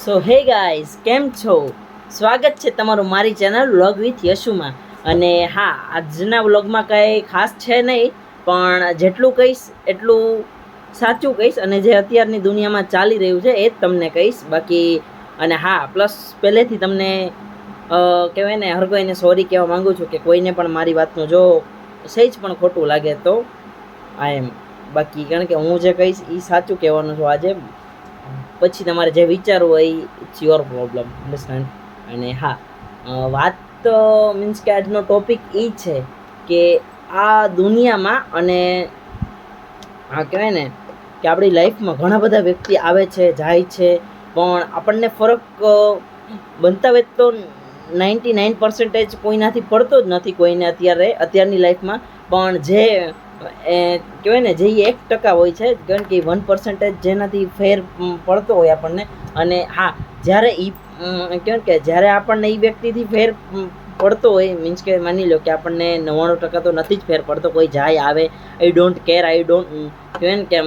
સો hey guys, કેમ છો? સ્વાગત છે તમારું મારી ચેનલ વ્લોગ વિથ યશુમાં. અને હા, આજના વ્લોગમાં કંઈ ખાસ છે નહીં, પણ જેટલું કહીશ એટલું સાચું કહીશ અને જે અત્યારની દુનિયામાં ચાલી રહ્યું છે એ જ તમને કહીશ. બાકી અને હા, પ્લસ પહેલેથી તમને કહેવાય ને, હર કોઈને સોરી કહેવા માગું છું કે કોઈને પણ મારી વાતનું જો સહેજ પણ ખોટું લાગે તો બાકી કારણ કે હું જે કહીશ એ સાચું કહેવાનું છું આજે. પછી તમારે જે વિચારવું હોય ઇટ્સ યોર પ્રોબ્લેમ, અન્ડરસ્ટેન્ડ. અને હા, વાત મીન્સ કે આજનો ટોપિક એ છે કે આ દુનિયામાં અને આ કહેવાય ને કે આપણી લાઈફમાં ઘણા બધા વ્યક્તિ આવે છે, જાય છે, પણ આપણને ફરક બનતાવે તો 99% કોઈનાથી પડતો જ નથી કોઈને અત્યારની લાઈફમાં. પણ જે કહેવાય ને, જે 1% હોય છે, કારણ કે 1% જેનાથી ફેર પડતો હોય આપણને. અને હા, જ્યારે કહેવાય કે જ્યારે આપણને એ વ્યક્તિથી ફેર પડતો હોય, મીન્સ કે માની લો કે આપણને 99% તો નથી જ ફેર પડતો, કોઈ જાય આવે, આઈ ડોન્ટ કેર, કહેવાય ને કે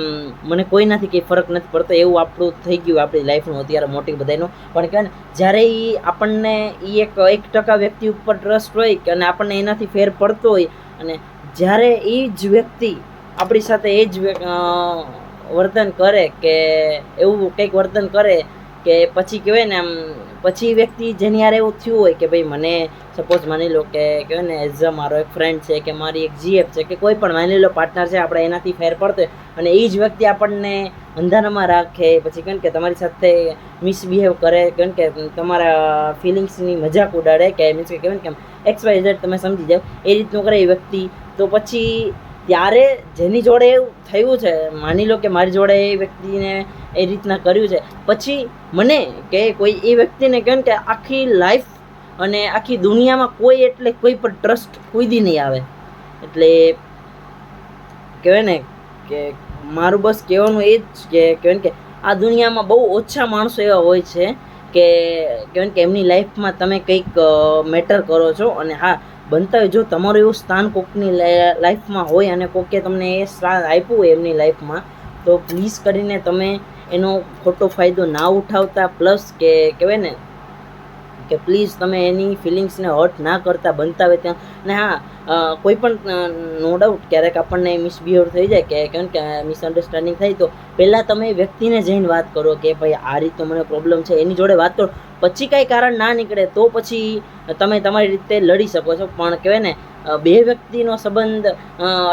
મને કોઈનાથી કંઈ ફરક નથી પડતો, એવું આપણું થઈ ગયું આપણી લાઈફનું અત્યારે મોટી બધાનું. પણ કહેવાય ને, જ્યારે એ આપણને એ 1% વ્યક્તિ ઉપર ટ્રસ્ટ હોય અને આપણને એનાથી ફેર પડતો હોય, અને જ્યારે એ જ વ્યક્તિ આપણી સાથે એ જ વર્તન કરે કે એવું કંઈક વર્તન કરે કે પછી કહેવાય ને પછી વ્યક્તિ જેની યારે એવું થયું હોય કે ભાઈ મને સપોઝ માની લો કે કહેવાય ને એઝ અ મારો એક ફ્રેન્ડ છે કે મારી એક જીએફ છે કે કોઈ પણ માની લો પાર્ટનર છે, આપણે એનાથી ફેર પડતો હોય અને એ જ વ્યક્તિ આપણને અંધારામાં રાખે, પછી કેમ કે તમારી સાથે મિસબિહેવ કરે, કેમ કે તમારા ફિલિંગ્સની મજાક ઉડાડે, કે મીન્સ કે કહેવાય ને કે XYZ તમે સમજી જાઓ એ રીતનું કરે એ વ્યક્તિ. તો પછી ત્યારે જેની જોડે એવું થયું છે, માની લો કે મારી જોડે એ વ્યક્તિને એ રીતના કર્યું છે, પછી મને કે કોઈ એ વ્યક્તિને કહે કે આખી લાઈફ અને આખી દુનિયામાં કોઈ એટલે કોઈ પર ટ્રસ્ટ કોઈ દી નહીં આવે. એટલે કહેવાય ને કે મારું બસ કહેવાનું એ જ કે કહેવાય કે આ દુનિયામાં બહુ ઓછા માણસો એવા હોય છે કે કહેવાય કે એમની લાઈફમાં તમે કંઈક મેટર કરો છો. અને હા, બનતા હોય જો તમારું એવું સ્થાન કોકની લાઈફમાં હોય અને કોકે તમને એ સ્થાન આપ્યું હોય એમની લાઈફમાં, તો પ્લીઝ કરીને તમે એનો ખોટો ફાયદો ના ઉઠાવતા. પ્લસ કે કહેવાય ને કે પ્લીઝ તમે એની ફિલિંગ્સને હર્ટ ના કરતા બનતા હોય ત્યાં. અને હા, કોઈ પણ નો ડાઉટ ક્યારેક આપણને મિસબિહેવ થઈ જાય કે કેમ કે મિસઅન્ડરસ્ટેન્ડિંગ થાય, તો પહેલાં તમે વ્યક્તિને જઈને વાત કરો કે ભાઈ આ રીતનો મને પ્રોબ્લેમ છે, એની જોડે વાત કરો. પછી કાંઈ કારણ ના નીકળે તો પછી તમે તમારી રીતે લડી શકો છો. પણ કહેવાય ને બે વ્યક્તિનો સંબંધ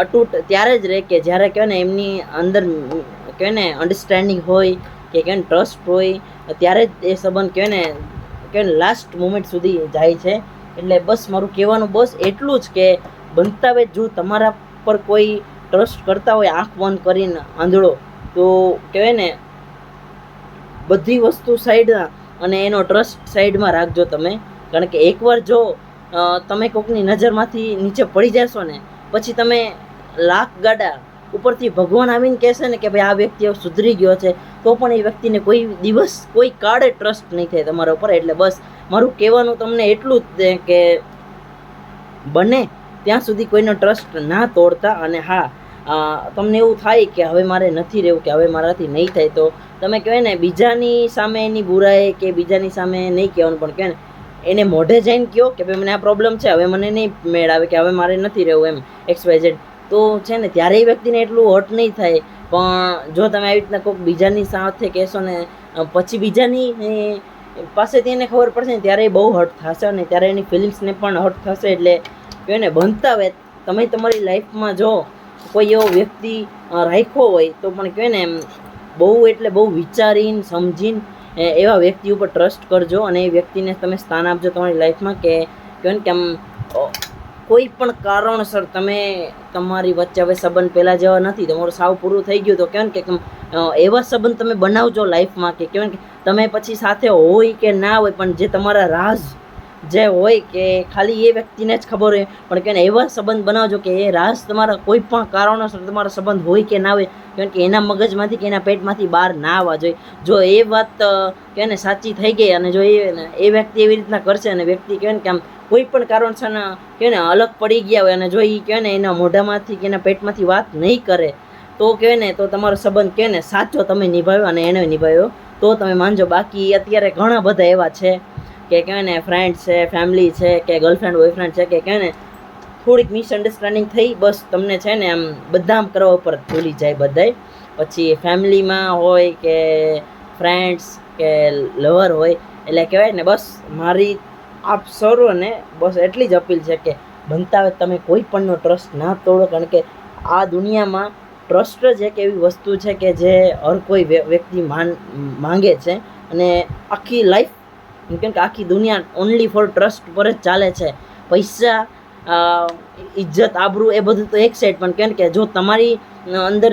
અતૂટ ત્યારે જ રહે કે જ્યારે કહેવાય ને એમની અંદર કહેવાય ને અન્ડરસ્ટેન્ડિંગ હોય કે કહેવાય ને ટ્રસ્ટ હોય, ત્યારે જ એ સંબંધ કહેવાય ને લાસ્ટ મોમેન્ટ સુધી જાય છે. એટલે બસ મારું કહેવાનું બસ એટલું જ કે બનતાવે જો તમારા પર કોઈ ટ્રસ્ટ કરતા હોય આંખ બંધ કરીને આંધળો, તો કહેવાય ને બધી વસ્તુ સાઈડમાં અને એનો ટ્રસ્ટ સાઈડમાં રાખજો તમે. કારણ કે એકવાર જો તમે કોકની નજરમાંથી નીચે પડી જશો ને, પછી તમે લાખ ગાડા ઉપરથી ભગવાન આવીને કહેશે ને કે ભાઈ આ વ્યક્તિ સુધરી ગયો છે, તો પણ એ વ્યક્તિને કોઈ દિવસ કોઈ કાળે ટ્રસ્ટ નહીં થાય તમારા ઉપર. એટલે બસ મારું કહેવાનું તમને એટલું જ કે બને ત્યાં સુધી કોઈનો ટ્રસ્ટ ના તોડતા. અને હા, તમને એવું થાય કે હવે મારે નથી રહેવું કે હવે મારાથી નહીં થાય, તો તમે કહેવાય ને બીજાની સામે એની બુરાઈ કે બીજાની સામે નહીં કહેવાનું, પણ કહેવાય ને એને મોઢે જઈને કહો કે ભાઈ મને આ પ્રોબ્લેમ છે, હવે મને નહીં મેળ આવે કે હવે મારે નથી રહેવું એમ XYZ. તો છે ને ત્યારે એ વ્યક્તિને એટલું હર્ટ નહીં થાય. પણ જો તમે આવી રીતના કોઈક બીજાની સાથે કહેશો ને પછી બીજાની પાસેથી એને ખબર પડશે ને ત્યારે બહુ હર્ટ થશે અને ત્યારે એની ફિલિંગ્સને પણ હર્ટ થશે. એટલે કહેવાય ને બનતા હોય તમે તમારી લાઈફમાં જો કોઈ એવો વ્યક્તિ રાખ્યો હોય તો પણ કહેવાય ને એમ બહુ એટલે બહુ વિચારીને સમજીને એવા વ્યક્તિ ઉપર ટ્રસ્ટ કરજો અને એ વ્યક્તિને તમે સ્થાન આપજો તમારી લાઈફમાં. કે કહેવાય ને કે આમ કોઈ પણ કારણસર તમે તમારી વચ્ચે હવે સંબંધ પહેલાં જેવા નથી, તમારું સાવ પૂરું થઈ ગયું, તો કહેવાય કે એવા સંબંધ તમે બનાવજો લાઈફમાં કે કહેવાય કે તમે પછી સાથે હોય કે ના હોય, પણ જે તમારા રાઝ જે હોય કે ખાલી એ વ્યક્તિને જ ખબર હોય, પણ કે એવા સંબંધ બનાવજો કે એ રાઝ તમારા કોઈ પણ કારણોસર તમારા સંબંધ હોય કે ના હોય, કારણ કે એના મગજમાંથી કે એના પેટમાંથી બહાર ના આવવા જોઈએ. જો એ વાત કે ને સાચી થઈ ગઈ અને જો એ વ્યક્તિ એવી રીતના કરશે અને વ્યક્તિ કહેવાય ને કે આમ કોઈ પણ કારણસર કહેવાય ને અલગ પડી ગયા હોય અને જો એ કહેવાય ને એના મોઢામાંથી કે એના પેટમાંથી વાત નહીં કરે, તો કહેવાય ને તો તમારો સંબંધ કહેવાય ને સાચો તમે નિભાવ્યો અને એણે નિભાવ્યો. તો તમે માનજો. બાકી અત્યારે ઘણા બધા એવા છે કે કહેવાય ને ફ્રેન્ડ છે, ફેમિલી છે, કે ગર્લફ્રેન્ડ બોયફ્રેન્ડ છે, કે કહેવાય ને થોડીક મિસઅન્ડરસ્ટેન્ડિંગ થઈ બસ તમને છે ને આમ બદનામ કરવા ઉપર ભૂલી જાય બધાય. પછી ફેમિલીમાં હોય કે ફ્રેન્ડ્સ કે લવર હોય, એટલે કહેવાય ને બસ મારી આપ સર્વને બસ એટલી જ અપીલ છે કે બનતા હોય તમે કોઈ પણનો ટ્રસ્ટ ના તોડો. કારણ કે આ દુનિયામાં ટ્રસ્ટ જ એક એવી વસ્તુ છે કે જે હર કોઈ વ્યક્તિ માંગે છે. અને આખી લાઈફ કેમ કે આખી દુનિયા ઓનલી ફોર ટ્રસ્ટ પર જ ચાલે છે. પૈસા, ઇજ્જત, આબરૂ એ બધું તો એક સાઈડ, પણ કેમ કે જો તમારી અંદર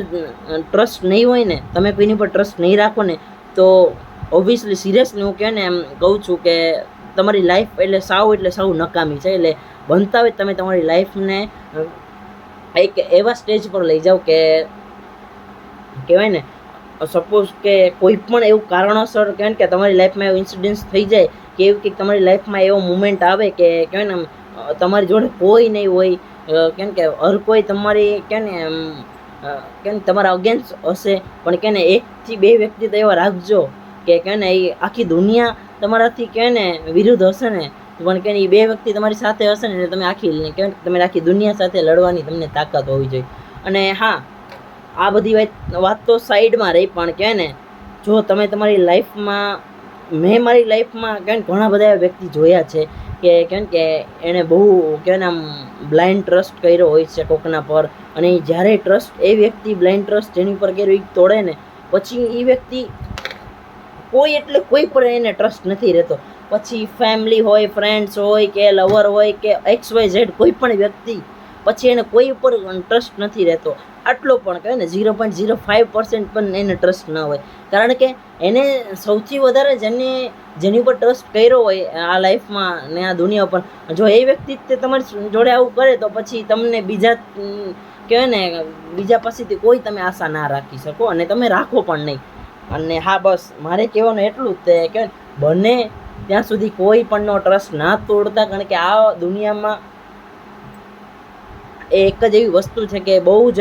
ટ્રસ્ટ નહીં હોય ને, તમે કોઈની પર ટ્રસ્ટ નહીં રાખો ને, તો ઓબ્વિયસલી સિરિયસલી હું કહે ને એમ કહું છું કે તમારી લાઈફ એટલે સાવ નકામી છે. એટલે બનતા હોય તમે તમારી લાઈફને એક એવા સ્ટેજ પર લઈ જાઓ કે કહેવાય ને સપોઝ કે કોઈ પણ એવું કારણોસર કહેવાય કે તમારી લાઈફમાં એવો ઇન્સિડન્સ થઈ જાય કે એવું કંઈક તમારી લાઈફમાં એવો મુમેન્ટ આવે કે કહેવાય ને તમારી જોડે કોઈ નહીં હોય, કેમ કે હર કોઈ તમારી કે ને તમારા અગેન્સ્ટ હશે, પણ કે ને 1 થી 2 વ્યક્તિ તો એવા રાખજો કે ને એ આખી દુનિયા તમારાથી કહે ને વિરુદ્ધ હશે ને, પણ કે એ 2 વ્યક્તિ તમારી સાથે હશે ને તમે તમે આખી દુનિયા સાથે લડવાની તમને તાકાત હોવી જોઈએ. અને હા, આ બધી વાત તો સાઈડમાં રહી, પણ કહે ને જો તમે તમારી લાઈફમાં, મેં મારી લાઈફમાં કહે ને ઘણા બધા એવા વ્યક્તિ જોયા છે કે કેમ કે એણે બહુ કહે ને આમ બ્લાઇન્ડ ટ્રસ્ટ કર્યો હોય છે કોકના પર, અને જ્યારે ટ્રસ્ટ એ વ્યક્તિ બ્લાઇન્ડ ટ્રસ્ટ જેની પર કર્યો એ તોડે ને, પછી એ વ્યક્તિ કોઈ પણ એને ટ્રસ્ટ નથી રહેતો. પછી ફેમિલી હોય, ફ્રેન્ડ્સ હોય, કે લવર હોય, કે XYZ કોઈ પણ વ્યક્તિ, પછી એને કોઈ ઉપર ટ્રસ્ટ નથી રહેતો. આટલો પણ કહેવાય ને 0.05% પણ એને ટ્રસ્ટ ના હોય. કારણ કે એને સૌથી વધારે જેની ઉપર ટ્રસ્ટ કર્યો હોય આ લાઈફમાં ને આ દુનિયા ઉપર, જો એ વ્યક્તિ તે તમારી જોડે આવું કરે તો પછી તમને બીજા કહેવાય ને બીજા પાસેથી કોઈ તમે આશા ના રાખી શકો, અને તમે રાખો પણ નહીં. અને હા, બસ મારે કહેવાનું એટલું જ કે બને ત્યાં સુધી કોઈ પણનો ટ્રસ્ટ ના તોડતા. કારણ કે આ દુનિયામાં એક જ એવી વસ્તુ છે કે બહુ જ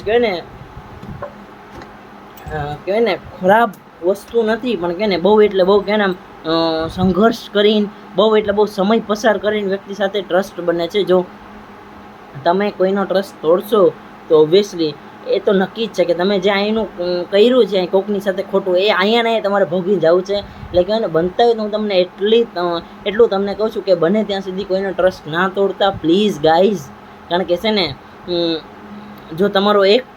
કહેવાય ને ખરાબ વસ્તુ નથી, પણ કે ને બહુ કહે ને સંઘર્ષ કરીને બહુ સમય પસાર કરીને વ્યક્તિ સાથે ટ્રસ્ટ બને છે. જો તમે કોઈનો ટ્રસ્ટ તોડશો તો ઓબ્વિયસલી એ તો નક્કી જ છે કે તમે જે અહીંનું કર્યું છે કોકની સાથે ખોટું, એ અહીંયા ને તમારે ભોગવી જવું છે. એટલે કહેવાય ને બનતા હોય તો હું તમને એટલું તમને કહું છું કે બને ત્યાં સુધી કોઈનો ટ્રસ્ટ ના તોડતા પ્લીઝ ગાઈઝ. કારણ કે છે ને જો તમારો એક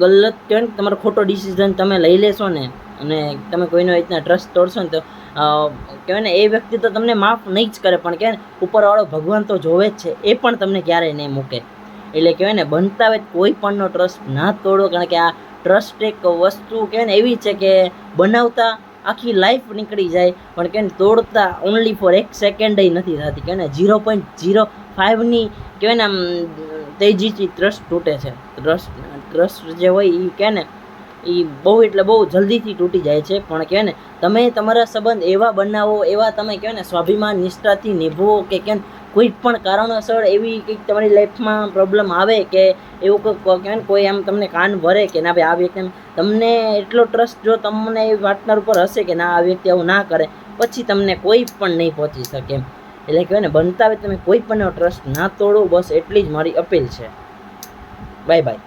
ગલત કહેવાય ને તમારો ખોટો ડિસિઝન તમે લઈ લેશો ને, અને તમે કોઈનો રીતના ટ્રસ્ટ તોડશો ને, તો કહેવાય ને એ વ્યક્તિ તો તમને માફ નહીં જ કરે, પણ કહેવાય ને ઉપરવાળો ભગવાન તો જોવે જ છે, એ પણ તમને ક્યારેય નહીં મૂકે. એટલે કહેવાય ને બનતા હોય કોઈ પણનો ટ્રસ્ટ ના તોડો. કારણ કે આ ટ્રસ્ટ એક વસ્તુ કહેવાય ને એવી છે કે બનાવતા આખી લાઈફ નીકળી જાય, પણ કે તોડતા ઓનલી ફોર 1 સેકન્ડ નથી થતી. કે ને 0.05ની કહેવાય ને આમ તેજીથી ટ્રસ્ટ તૂટે છે. ટ્રસ્ટ જે હોય એ કહે ને એ બહુ જલ્દીથી તૂટી જાય છે. પણ કહે ને તમે તમારા સંબંધ એવા બનાવો, એવા તમે કહે ને સ્વાભિમાન નિષ્ઠાથી નિભવો કે કેમ કોઈ પણ કારણોસર એવી કંઈક તમારી લાઈફમાં પ્રોબ્લેમ આવે કે એવું કંઈક કોઈ એમ તમને કાન ભરે કે ના ભાઈ આ વ્યક્તિ, તમને એટલો ટ્રસ્ટ જો તમને એ પાર્ટનર ઉપર હશે કે ના આ વ્યક્તિ આવું ના કરે, પછી તમને કોઈ પણ નહીં પહોંચી શકે. એટલે કહેવાય ને બનતા હોય તમે કોઈ પણ ટ્રસ્ટ ના તોડો, બસ એટલી જ મારી અપીલ છે. Bye bye.